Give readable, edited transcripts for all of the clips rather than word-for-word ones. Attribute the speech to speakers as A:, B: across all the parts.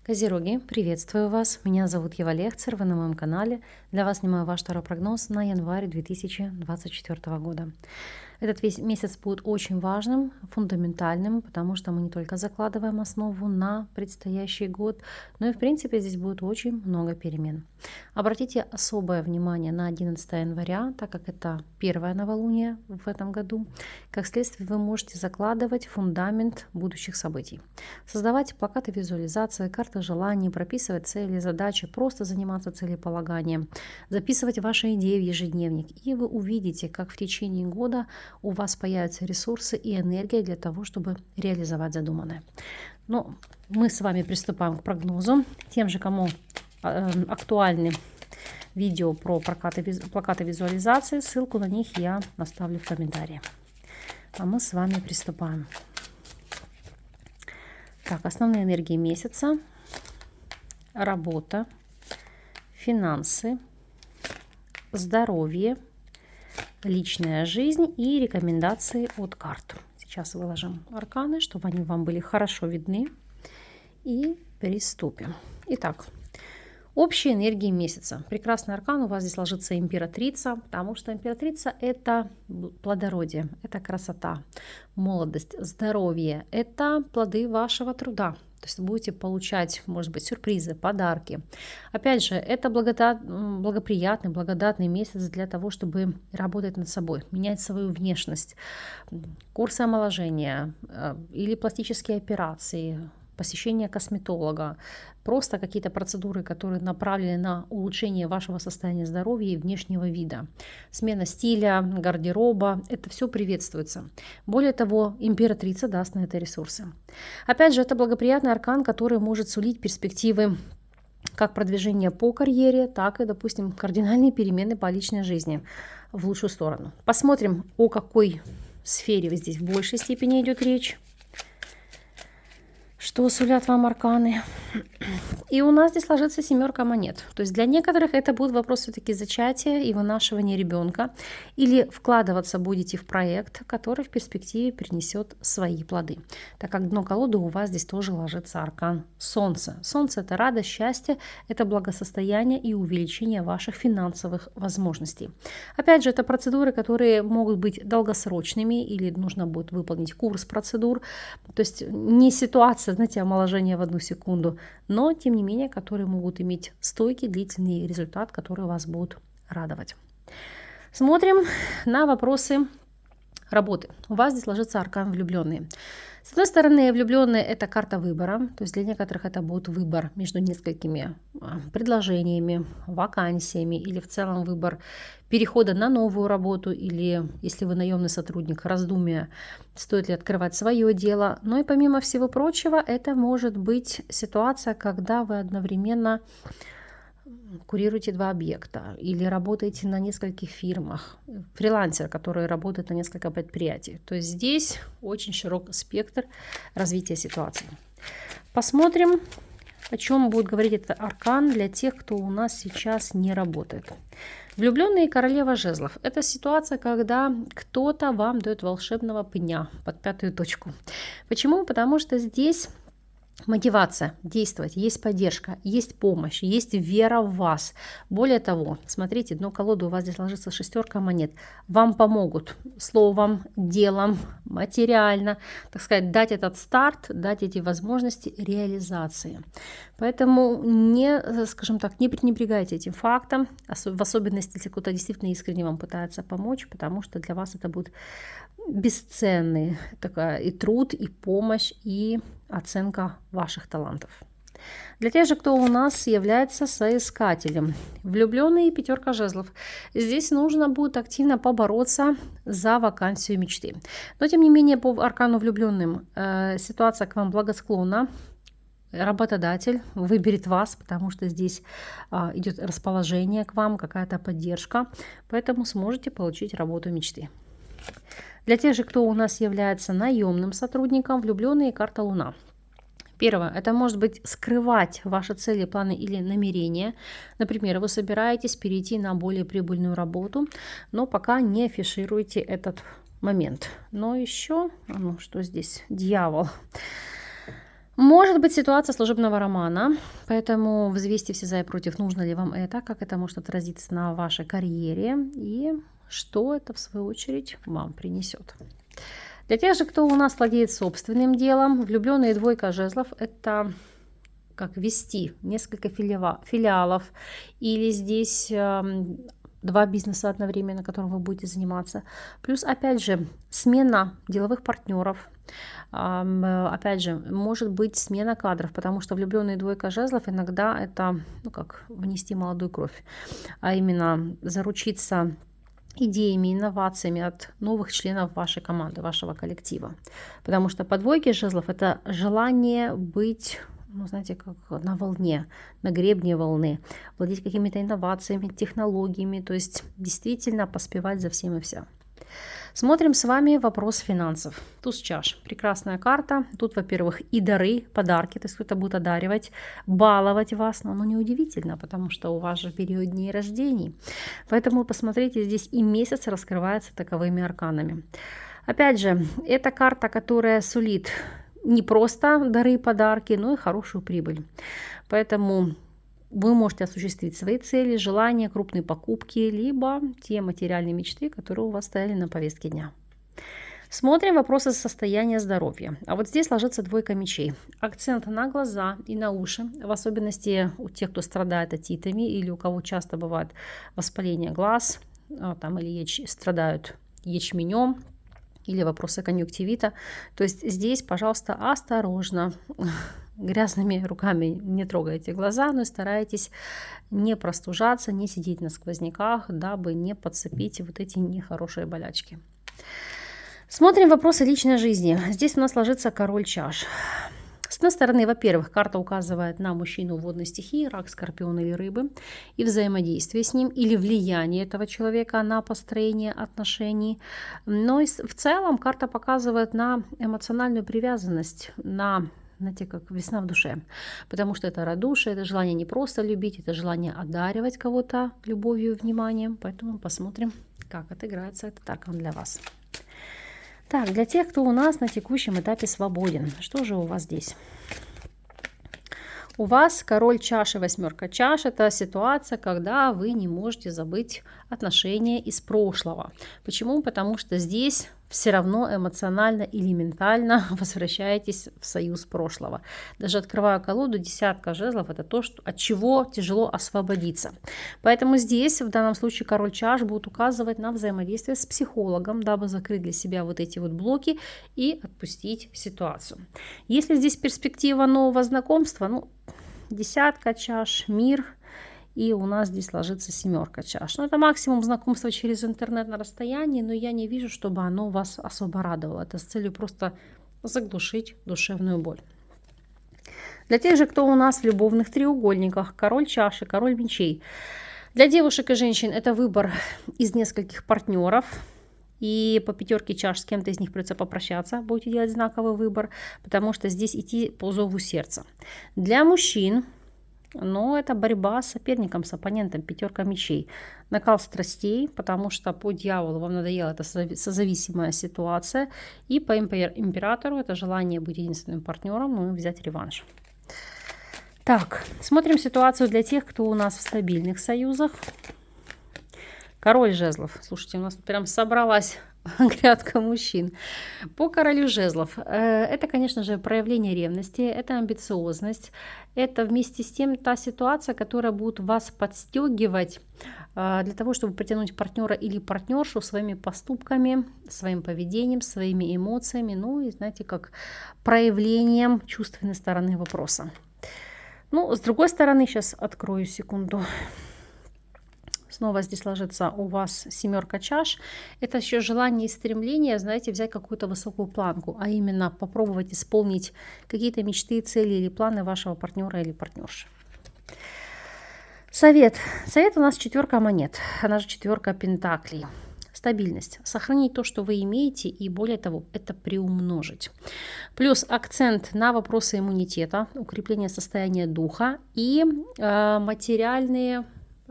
A: Козероги, приветствую вас. Меня зовут Ева Лехцер, вы на моем канале. Для вас снимаю ваш второй прогноз на январь 2024 года. Этот весь месяц будет очень важным, фундаментальным, потому что мы не только закладываем основу на предстоящий год, но и в принципе здесь будет очень много перемен. Обратите особое внимание на 11 января, так как это первое новолуние в этом году. Как следствие, вы можете закладывать фундамент будущих событий. Создавать плакаты визуализации, карты желаний, прописывать цели, задачи, просто заниматься целеполаганием, записывать ваши идеи в ежедневник. И вы увидите, как в течение года у вас появятся ресурсы и энергия для того, чтобы реализовать задуманное. Но мы с вами приступаем к прогнозу. Тем же, кому актуальны видео про плакаты визуализации, ссылку на них я оставлю в комментарии. А мы с вами приступаем. Так, основные энергии месяца: работа, финансы, здоровье, личная жизнь и рекомендации от карт. Сейчас выложим арканы, чтобы они вам были хорошо видны. И приступим. Итак, общие энергии месяца. Прекрасный аркан у вас здесь ложится императрица, потому что императрица — это плодородие, это красота, молодость, здоровье, это плоды вашего труда. То есть вы будете получать, может быть, сюрпризы, подарки. Опять же, это благоприятный, благодатный месяц для того, чтобы работать над собой, менять свою внешность, курсы омоложения или пластические операции, посещение косметолога, просто какие-то процедуры, которые направлены на улучшение вашего состояния здоровья и внешнего вида. Смена стиля, гардероба — это все приветствуется. Более того, императрица даст на это ресурсы. Опять же, это благоприятный аркан, который может сулить перспективы как продвижение по карьере, так и, допустим, кардинальные перемены по личной жизни в лучшую сторону. Посмотрим, о какой сфере здесь в большей степени идет речь. Что сулят вам арканы? И у нас здесь ложится 7 монет. То есть для некоторых это будет вопрос все-таки зачатия и вынашивания ребенка. Или вкладываться будете в проект, который в перспективе принесет свои плоды. Так как дно колоды у вас здесь тоже ложится аркан Солнца. Солнце — это радость, счастье, это благосостояние и увеличение ваших финансовых возможностей. Опять же, это процедуры, которые могут быть долгосрочными, или нужно будет выполнить курс процедур. То есть не ситуация, знаете, омоложение в одну секунду, но, тем не менее, которые могут иметь стойкий, длительный результат, который вас будет радовать. Смотрим на вопросы работы. У вас здесь ложится аркан влюбленные. С одной стороны, влюбленные — это карта выбора, то есть для некоторых это будет выбор между несколькими предложениями, вакансиями, или в целом выбор перехода на новую работу, или, если вы наемный сотрудник, раздумие, стоит ли открывать свое дело. Но и помимо всего прочего, это может быть ситуация, когда вы одновременно курируете 2 объекта или работаете на нескольких фирмах, фрилансер, который работает на несколько предприятий. То есть здесь очень широкий спектр развития ситуации. Посмотрим, о чем будет говорить этот аркан для тех, кто у нас сейчас не работает. Влюбленные, королева жезлов. Это ситуация, когда кто-то вам дает волшебного пня под 5-ю точку. Почему? Потому что здесь мотивация действовать, есть поддержка, есть помощь, есть вера в вас. Более того, смотрите, дно колоды у вас здесь ложится 6 монет. Вам помогут словом, делом, материально, так сказать, дать этот старт, дать эти возможности реализации. Поэтому не, скажем так, не пренебрегайте этим фактом, в особенности, если кто-то действительно искренне вам пытается помочь, потому что для вас это будет бесценный и труд, и помощь, и оценка ваших талантов. Для тех же, кто у нас является соискателем, влюбленные, 5 жезлов. Здесь нужно будет активно побороться за вакансию мечты. Но, тем не менее, по аркану влюбленным ситуация к вам благосклонна. Работодатель выберет вас, потому что здесь идет расположение к вам, какая-то поддержка. Поэтому сможете получить работу мечты. Для тех же, кто у нас является наемным сотрудником, влюбленные, карта Луна. Первое, это может быть скрывать ваши цели, планы или намерения. Например, вы собираетесь перейти на более прибыльную работу, но пока не афишируете этот момент. Но еще, что здесь? Дьявол. Может быть ситуация служебного романа, поэтому взвесьте все за и против, нужно ли вам это, как это может отразиться на вашей карьере и что это в свою очередь вам принесет. Для тех же, кто у нас владеет собственным делом, влюбленные двойка жезлов – это как вести несколько филиалов или здесь два бизнеса одновременно, которым вы будете заниматься. Плюс, опять же, смена деловых партнеров. Опять же, может быть смена кадров, потому что влюбленные двойка жезлов иногда это, ну как, внести молодую кровь, а именно заручиться идеями, инновациями от новых членов вашей команды, вашего коллектива. Потому что по двойке жезлов это желание быть, ну, знаете, как на волне, на гребне волны, владеть какими-то инновациями, технологиями, то есть действительно поспевать за всем и вся. Смотрим с вами вопрос финансов. Туз чаш. Прекрасная карта. Тут, во-первых, и дары, подарки, то есть кто-то будет одаривать, баловать вас, но оно неудивительно, потому что у вас же период дней рождений. Поэтому посмотрите, здесь и месяц раскрывается таковыми арканами. Опять же, это карта, которая сулит не просто дары и подарки, но и хорошую прибыль. Поэтому вы можете осуществить свои цели, желания, крупные покупки, либо те материальные мечты, которые у вас стояли на повестке дня. Смотрим вопросы состояния здоровья. А вот здесь ложится двойка мечей. Акцент на глаза и на уши, в особенности у тех, кто страдает отитами или у кого часто бывает воспаление глаз, там, или страдают ячменем, или вопросы конъюнктивита. То есть здесь, пожалуйста, осторожно. Грязными руками не трогайте глаза, но старайтесь не простужаться, не сидеть на сквозняках, дабы не подцепить вот эти нехорошие болячки. Смотрим вопросы личной жизни. Здесь у нас ложится король чаш. С одной стороны, во-первых, карта указывает на мужчину водной стихии, рак, скорпион или рыбы, и взаимодействие с ним, или влияние этого человека на построение отношений. Но и в целом карта показывает на эмоциональную привязанность, на, знаете, как весна в душе. Потому что это радушие, это желание не просто любить, это желание одаривать кого-то любовью и вниманием. Поэтому посмотрим, как отыграется этот аркан для вас. Так, для тех, кто у нас на текущем этапе свободен, что же у вас здесь? У вас король чаш и восьмерка чаш – это ситуация, когда вы не можете забыть отношения из прошлого. Почему? Потому что здесь все равно эмоционально или ментально возвращаетесь в союз прошлого. Даже открывая колоду, десятка жезлов – это то, от чего тяжело освободиться. Поэтому здесь, в данном случае, король чаш будет указывать на взаимодействие с психологом, дабы закрыть для себя вот эти вот блоки и отпустить ситуацию. Если здесь перспектива нового знакомства, ну, десятка чаш, мир, и у нас здесь ложится семерка чаш. Ну, это максимум знакомства через интернет на расстоянии, но я не вижу, чтобы оно вас особо радовало. Это с целью просто заглушить душевную боль. Для тех же, кто у нас в любовных треугольниках, король чаш и король мечей. Для девушек и женщин это выбор из нескольких партнеров. И по пятерке чаш с кем-то из них придется попрощаться, будете делать знаковый выбор, потому что здесь идти по зову сердца. Для мужчин, но это борьба с соперником, с оппонентом, пятерка мечей. Накал страстей, потому что по дьяволу вам надоела эта созависимая ситуация. И по императору это желание быть единственным партнером, ну и взять реванш. Так, смотрим ситуацию для тех, кто у нас в стабильных союзах. Король жезлов. Слушайте, у нас прям собралась грядка мужчин. По королю жезлов. Это, конечно же, проявление ревности, это амбициозность. Это вместе с тем та ситуация, которая будет вас подстегивать для того, чтобы притянуть партнера или партнершу своими поступками, своим поведением, своими эмоциями. Ну и, знаете, как проявлением чувственной стороны вопроса. Ну, с другой стороны, сейчас открою секунду. Снова здесь ложится у вас семерка чаш. Это еще желание и стремление, знаете, взять какую-то высокую планку, а именно попробовать исполнить какие-то мечты, цели или планы вашего партнера или партнерши. Совет. Совет у нас четверка монет, она же четверка пентаклей. Стабильность. Сохранить то, что вы имеете, и более того, это приумножить. Плюс акцент на вопросы иммунитета, укрепление состояния духа и материальные,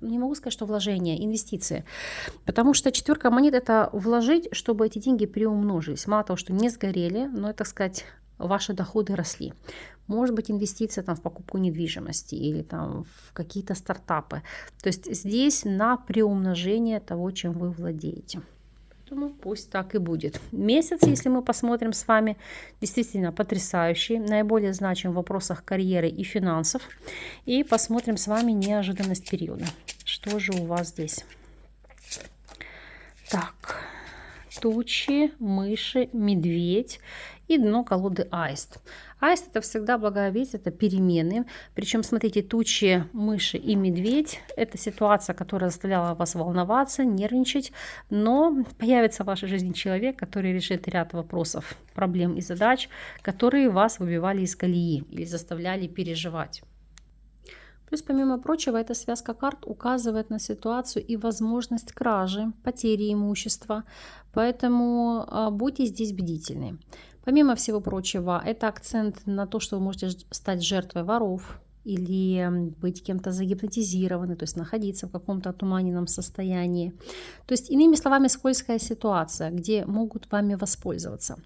A: не могу сказать, что вложения, инвестиции. Потому что четверка монет – это вложить, чтобы эти деньги приумножились. Мало того, что не сгорели, но, так сказать, ваши доходы росли. может быть, инвестиция там в покупку недвижимости или там в какие-то стартапы. То есть здесь на приумножение того, чем вы владеете. Поэтому пусть так и будет. Месяц, если мы посмотрим с вами, действительно потрясающий, наиболее значим в вопросах карьеры и финансов. И посмотрим с вами неожиданность периода. Что же у вас здесь? Так, тучи, мыши, медведь и дно колоды аист. Аист — это всегда благая весть, это перемены. Причем, смотрите, тучи, мыши и медведь — это ситуация, которая заставляла вас волноваться, нервничать, но появится в вашей жизни человек, который решит ряд вопросов, проблем и задач, которые вас выбивали из колеи или заставляли переживать. Плюс, помимо прочего, эта связка карт указывает на ситуацию и возможность кражи, потери имущества, поэтому будьте здесь бдительны. Помимо всего прочего, это акцент на то, что вы можете стать жертвой воров или быть кем-то загипнотизированы, то есть находиться в каком-то отуманенном состоянии. То есть, иными словами, скользкая ситуация, где могут вами воспользоваться.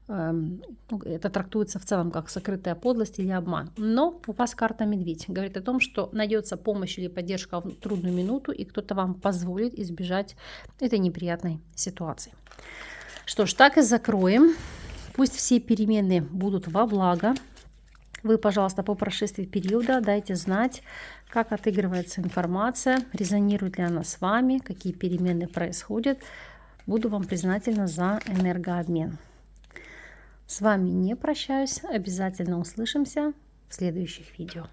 A: Это трактуется в целом как сокрытая подлость или обман. Но у вас карта медведь говорит о том, что найдется помощь или поддержка в трудную минуту, и кто-то вам позволит избежать этой неприятной ситуации. Что ж, так и закроем. Пусть все перемены будут во благо. Вы, пожалуйста, по прошествии периода дайте знать, как отыгрывается информация, резонирует ли она с вами, какие перемены происходят. Буду вам признательна за энергообмен. С вами не прощаюсь, обязательно услышимся в следующих видео.